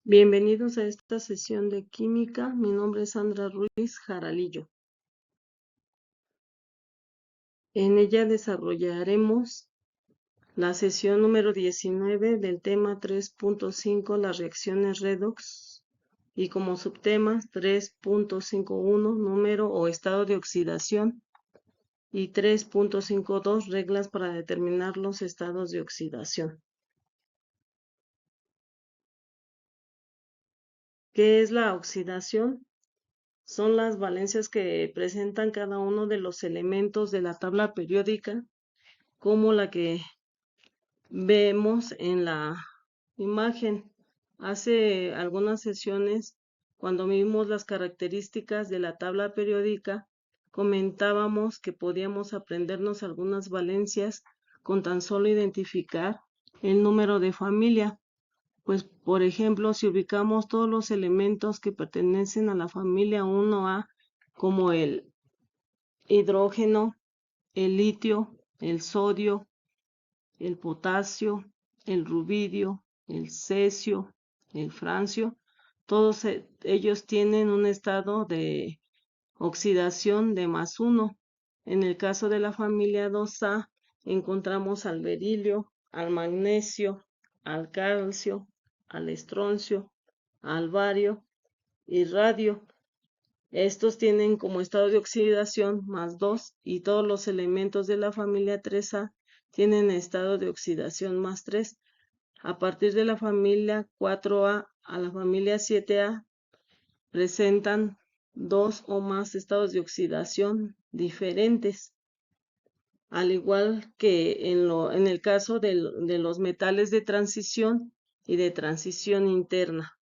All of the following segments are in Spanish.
Bienvenidos a esta sesión de química. Mi nombre es Sandra Ruiz Jaralillo. En ella desarrollaremos la sesión número 19 del tema 3.5, las reacciones redox, y como subtemas 3.51, número o estado de oxidación, y 3.52, reglas para determinar los estados de oxidación. ¿Qué es la oxidación? Son las valencias que presentan cada uno de los elementos de la tabla periódica, como la que vemos en la imagen. Hace algunas sesiones, cuando vimos las características de la tabla periódica, comentábamos que podíamos aprendernos algunas valencias con tan solo identificar el número de familia. Pues, por ejemplo, si ubicamos todos los elementos que pertenecen a la familia 1A, como el hidrógeno, el litio, el sodio, el potasio, el rubidio, el cesio, el francio, todos ellos tienen un estado de oxidación de +1. En el caso de la familia 2A, encontramos al berilio, al magnesio, al calcio, al estroncio, al bario y radio. Estos tienen como estado de oxidación +2 y todos los elementos de la familia 3A tienen estado de oxidación +3. A partir de la familia 4A a la familia 7A presentan 2 o más estados de oxidación diferentes, al igual que en el caso de los metales de transición y de transición interna.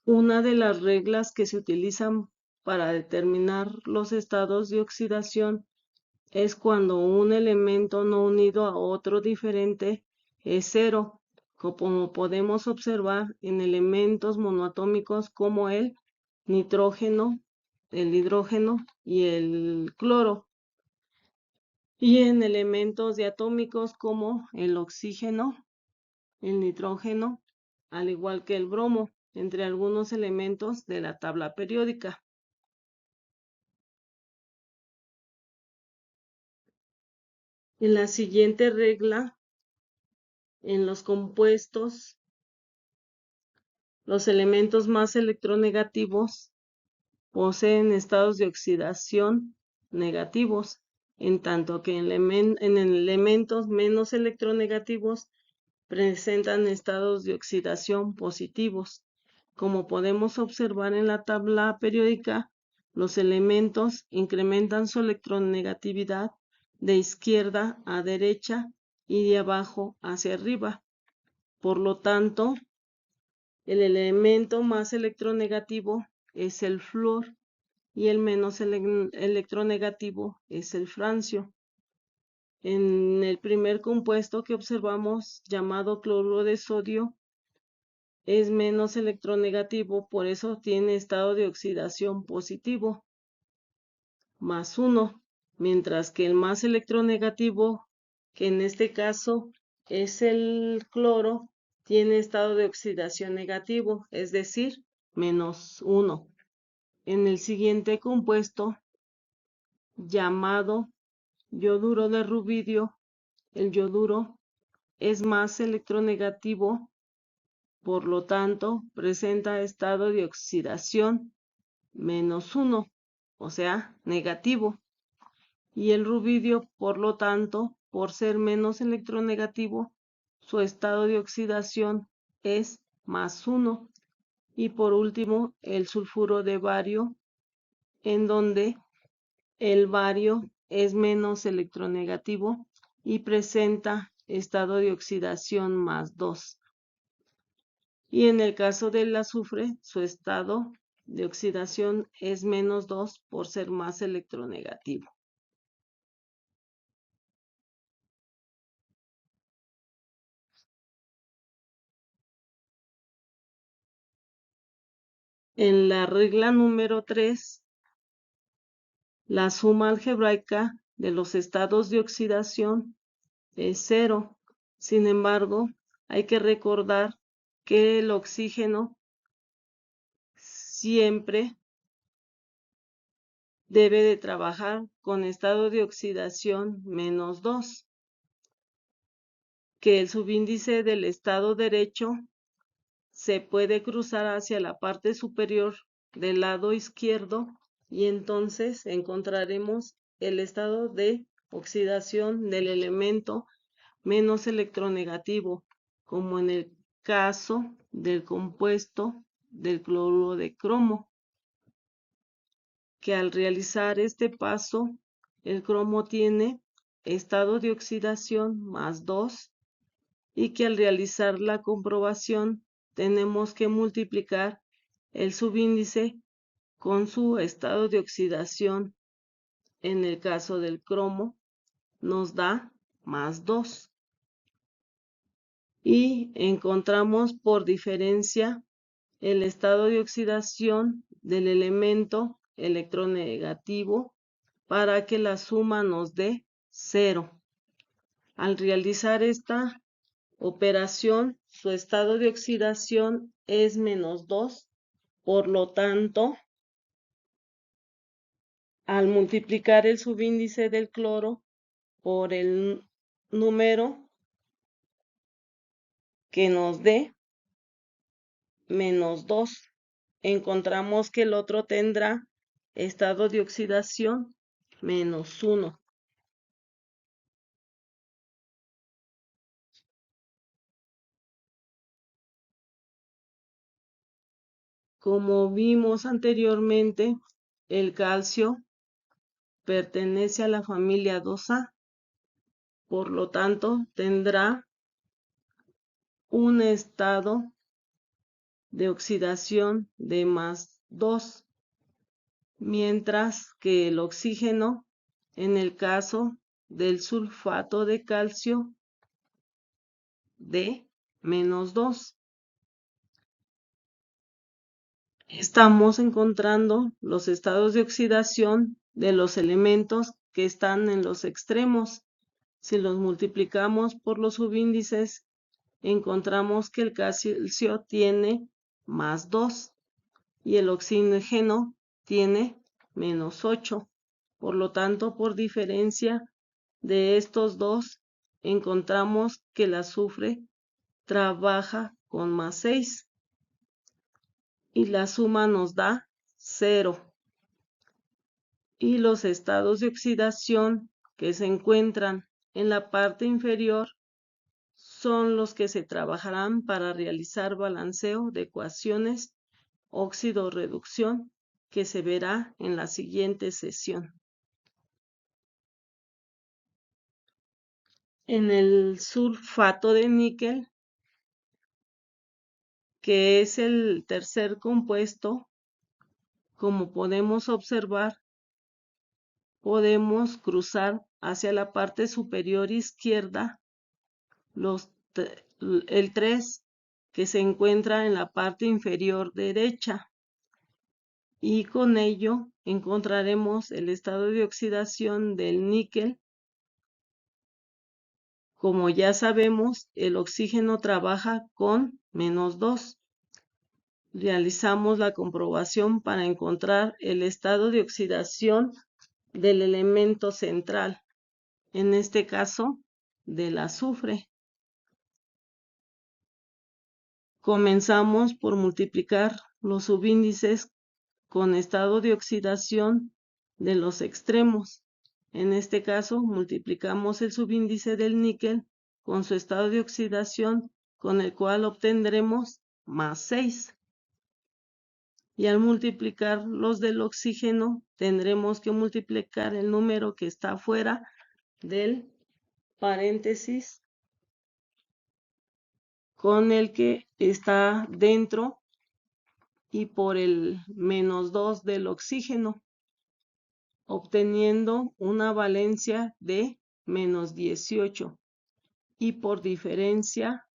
Una de las reglas que se utilizan para determinar los estados de oxidación es cuando un elemento no unido a otro diferente es cero, como podemos observar en elementos monoatómicos como el nitrógeno, el hidrógeno y el cloro, y en elementos diatómicos como el oxígeno, el nitrógeno, al igual que el bromo, entre algunos elementos de la tabla periódica. En la siguiente regla, en los compuestos, los elementos más electronegativos poseen estados de oxidación negativos, en tanto que en elementos menos electronegativos presentan estados de oxidación positivos. Como podemos observar en la tabla periódica, los elementos incrementan su electronegatividad de izquierda a derecha y de abajo hacia arriba. Por lo tanto, el elemento más electronegativo es el flúor y el menos electronegativo es el francio. En el primer compuesto que observamos, llamado cloruro de sodio, es menos electronegativo, por eso tiene estado de oxidación positivo, +1, mientras que el más electronegativo, que en este caso es el cloro, tiene estado de oxidación negativo, es decir, -1. En el siguiente compuesto, llamado yoduro de rubidio, el yoduro es más electronegativo, por lo tanto, presenta estado de oxidación -1, o sea, negativo. Y el rubidio, por lo tanto, por ser menos electronegativo, su estado de oxidación es +1. Y por último, el sulfuro de bario, en donde el bario es menos electronegativo y presenta estado de oxidación +2. Y en el caso del azufre, su estado de oxidación es -2 por ser más electronegativo. En la regla número 3, la suma algebraica de los estados de oxidación es 0. Sin embargo, hay que recordar que el oxígeno siempre debe de trabajar con estado de oxidación -2, que el subíndice del estado derecho se puede cruzar hacia la parte superior del lado izquierdo y entonces encontraremos el estado de oxidación del elemento menos electronegativo, como en el caso del compuesto del cloruro de cromo, que al realizar este paso, el cromo tiene estado de oxidación +2 y que al realizar la comprobación tenemos que multiplicar el subíndice con su estado de oxidación. En el caso del cromo nos da +2 y encontramos por diferencia el estado de oxidación del elemento electronegativo para que la suma nos dé 0. Al realizar esta operación, su estado de oxidación es -2, por lo tanto, al multiplicar el subíndice del cloro por el número que nos dé -2, encontramos que el otro tendrá estado de oxidación -1. Como vimos anteriormente, el calcio pertenece a la familia 2A, por lo tanto tendrá un estado de oxidación de +2, mientras que el oxígeno, en el caso del sulfato de calcio, de -2. Estamos encontrando los estados de oxidación de los elementos que están en los extremos. Si los multiplicamos por los subíndices, encontramos que el calcio tiene +2 y el oxígeno tiene -8. Por lo tanto, por diferencia de estos dos, encontramos que el azufre trabaja con +6 y la suma nos da 0. Y los estados de oxidación que se encuentran en la parte inferior son los que se trabajarán para realizar balanceo de ecuaciones óxido-reducción, que se verá en la siguiente sesión. En el sulfato de níquel, que es el tercer compuesto, como podemos observar, podemos cruzar hacia la parte superior izquierda el 3, que se encuentra en la parte inferior derecha, y con ello encontraremos el estado de oxidación del níquel. Como ya sabemos, el oxígeno trabaja con -2. Realizamos la comprobación para encontrar el estado de oxidación del elemento central, en este caso del azufre. Comenzamos por multiplicar los subíndices con estado de oxidación de los extremos. En este caso, multiplicamos el subíndice del níquel con su estado de oxidación, con el cual obtendremos +6. Y al multiplicar los del oxígeno, tendremos que multiplicar el número que está fuera del paréntesis con el que está dentro y por el -2 del oxígeno, obteniendo una valencia de -18. Y por diferencia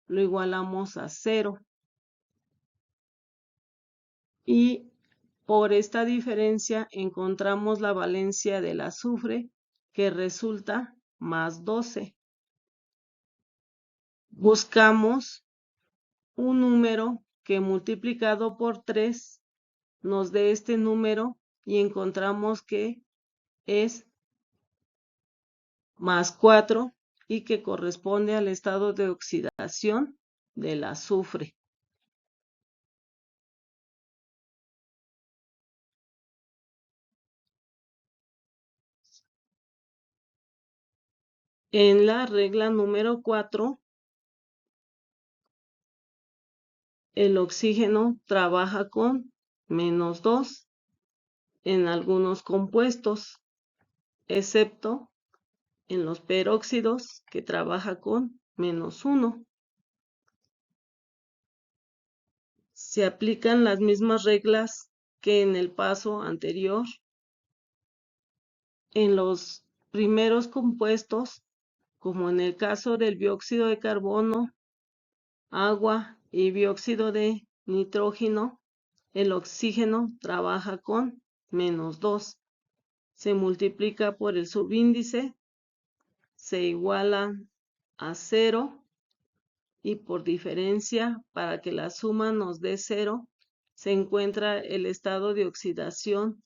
lo igualamos a 0. Y por esta diferencia encontramos la valencia del azufre, que resulta más 12. Buscamos un número que multiplicado por 3 nos dé este número y encontramos que es más 4 y que corresponde al estado de oxidación del azufre. En la regla número 4, el oxígeno trabaja con menos 2 en algunos compuestos, excepto en los peróxidos, que trabaja con menos 1. Se aplican las mismas reglas que en el paso anterior. En los primeros compuestos, como en el caso del dióxido de carbono, agua y dióxido de nitrógeno, el oxígeno trabaja con menos 2. Se multiplica por el subíndice, se iguala a 0 y por diferencia, para que la suma nos dé 0, se encuentra el estado de oxidación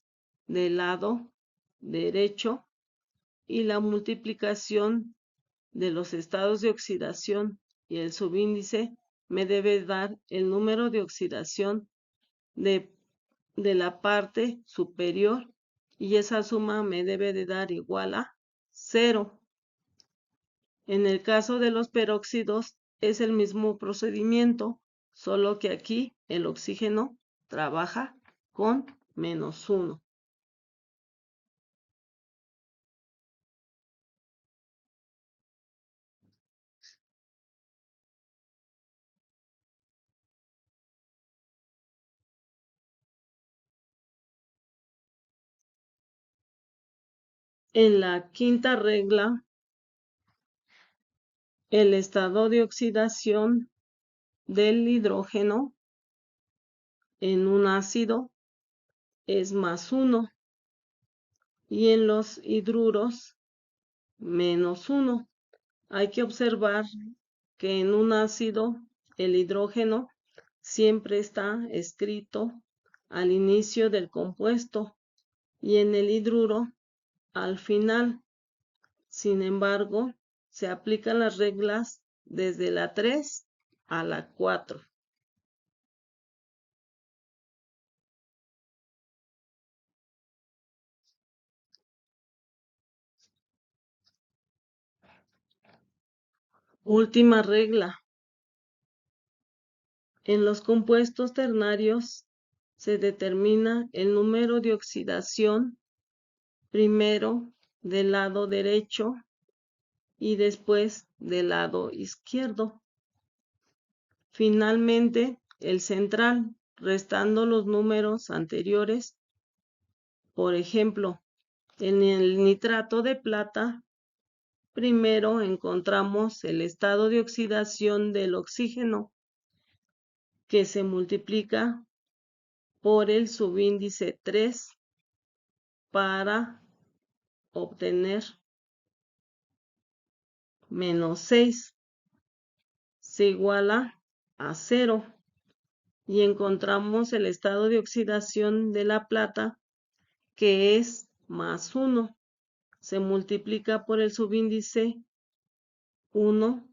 del lado derecho y la multiplicación de los estados de oxidación y el subíndice me debe dar el número de oxidación de la parte superior y esa suma me debe de dar igual a 0. En el caso de los peróxidos es el mismo procedimiento, solo que aquí el oxígeno trabaja con menos 1. En la quinta regla, el estado de oxidación del hidrógeno en un ácido es más 1 y en los hidruros menos 1. Hay que observar que en un ácido el hidrógeno siempre está escrito al inicio del compuesto y en el hidruro al final. Sin embargo, se aplican las reglas desde la 3 a la 4. Última regla. En los compuestos ternarios se determina el número de oxidación primero del lado derecho y después del lado izquierdo. Finalmente, el central, restando los números anteriores. Por ejemplo, en el nitrato de plata, primero encontramos el estado de oxidación del oxígeno, que se multiplica por el subíndice 3 para obtener menos 6. Se iguala a 0. Y encontramos el estado de oxidación de la plata, que es más 1. Se multiplica por el subíndice 1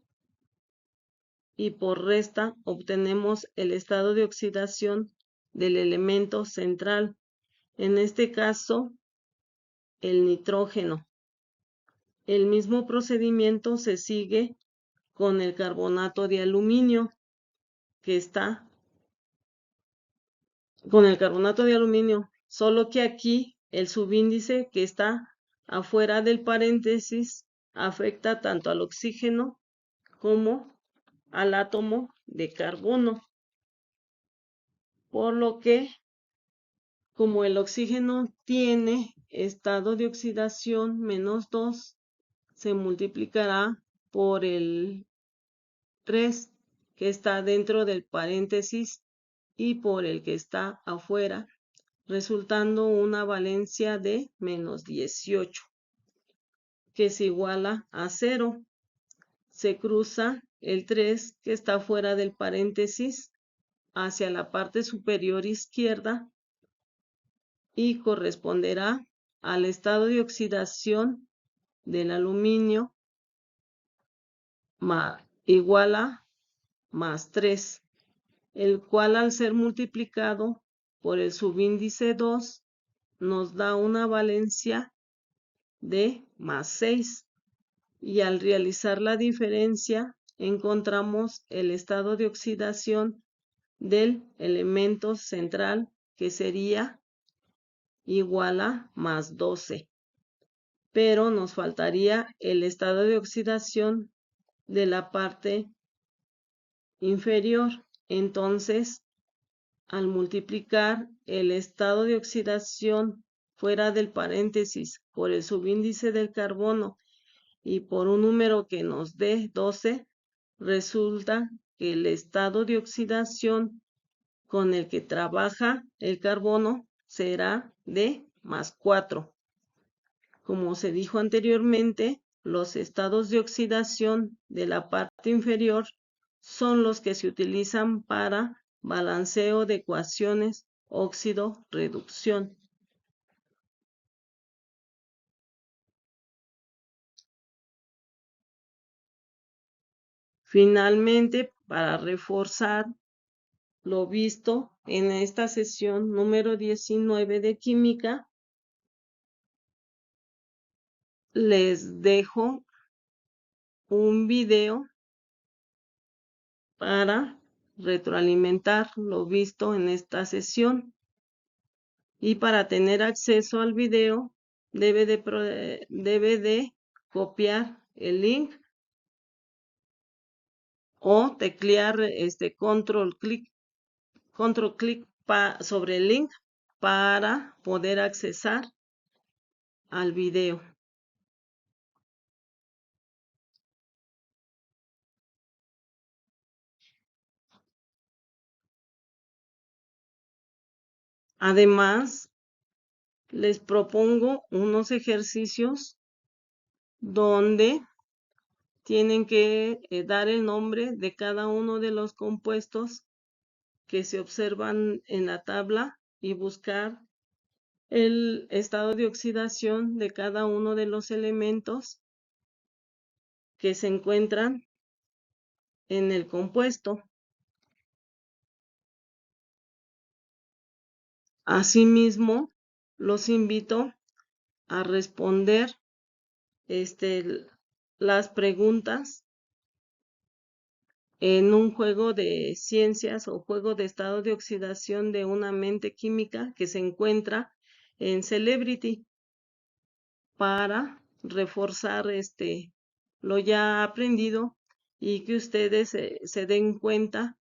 y por resta obtenemos el estado de oxidación del elemento central, en este caso el nitrógeno. El mismo procedimiento se sigue con el carbonato de aluminio, que está con el carbonato de aluminio, solo que aquí el subíndice que está afuera del paréntesis afecta tanto al oxígeno como al átomo de carbono, por lo que como el oxígeno tiene estado de oxidación menos 2, se multiplicará por el 3 que está dentro del paréntesis y por el que está afuera, resultando una valencia de menos 18. que se iguala a 0. Se cruza el 3 que está fuera del paréntesis hacia la parte superior izquierda y corresponderá al estado de oxidación del aluminio igual a más 3, el cual al ser multiplicado por el subíndice 2 nos da una valencia de más 6. Y al realizar la diferencia encontramos el estado de oxidación del elemento central, que sería igual a más 12. Pero nos faltaría el estado de oxidación de la parte inferior. Entonces, al multiplicar el estado de oxidación fuera del paréntesis por el subíndice del carbono y por un número que nos dé 12, resulta que el estado de oxidación con el que trabaja el carbono será de más 4. Como se dijo anteriormente, los estados de oxidación de la parte inferior son los que se utilizan para balanceo de ecuaciones óxido-reducción. Finalmente, para reforzar lo visto en esta sesión número 19 de química, les dejo un video para retroalimentar lo visto en esta sesión. Y para tener acceso al video, debe de copiar el link o teclear control clic sobre el link para poder accesar al video. Además, les propongo unos ejercicios donde tienen que dar el nombre de cada uno de los compuestos que se observan en la tabla y buscar el estado de oxidación de cada uno de los elementos que se encuentran en el compuesto. Asimismo, los invito a responder las preguntas en un juego de ciencias o juego de estado de oxidación de una mente química que se encuentra en Celebrity, para reforzar lo ya aprendido y que ustedes se den cuenta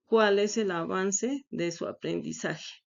cuál es el avance de su aprendizaje.